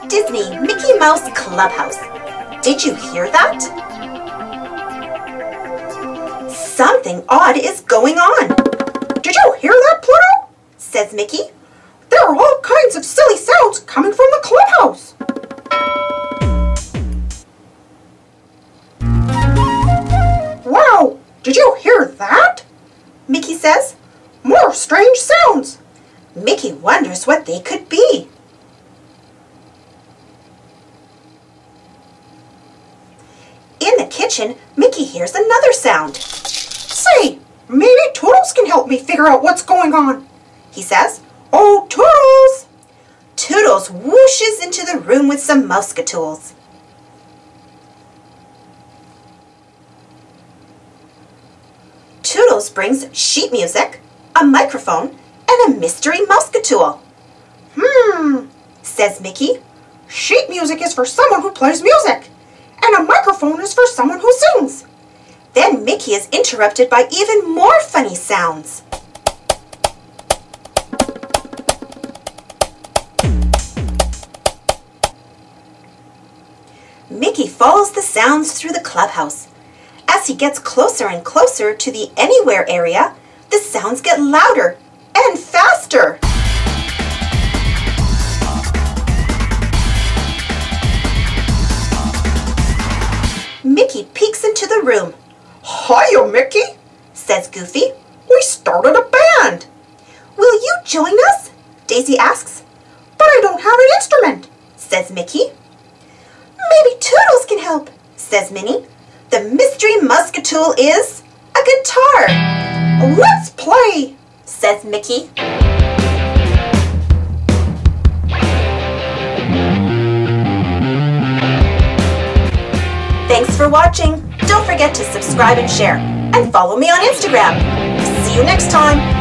Disney Mickey Mouse Clubhouse. Did you hear that? Something odd is going on. Did you hear that, Pluto? Says Mickey. There are all kinds of silly sounds coming from the clubhouse. Wow, did you hear that? Mickey says. More strange sounds. Mickey wonders what they could be. In the kitchen, Mickey hears another sound. Say, maybe Toodles can help me figure out what's going on, he says. Oh, Toodles! Toodles whooshes into the room with some Mousecatools. Toodles brings sheet music, a microphone, and a mystery Mousecatool. Says Mickey. Sheet music is for someone who plays music, and a microphone is for someone who sings. Then Mickey is interrupted by even more funny sounds. Mickey follows the sounds through the clubhouse. As he gets closer and closer to the Anywhere area, the sounds get louder and faster. Mickey peeks into the room. Hiya, Mickey, says Goofy. We started a band. Will you join us? Daisy asks. But I don't have an instrument, says Mickey. Maybe Toodles can help, says Minnie. The mystery Mousecatool is a guitar. Let's play, says Mickey. Thanks for watching. Don't forget to subscribe and share. And follow me on Instagram. See you next time.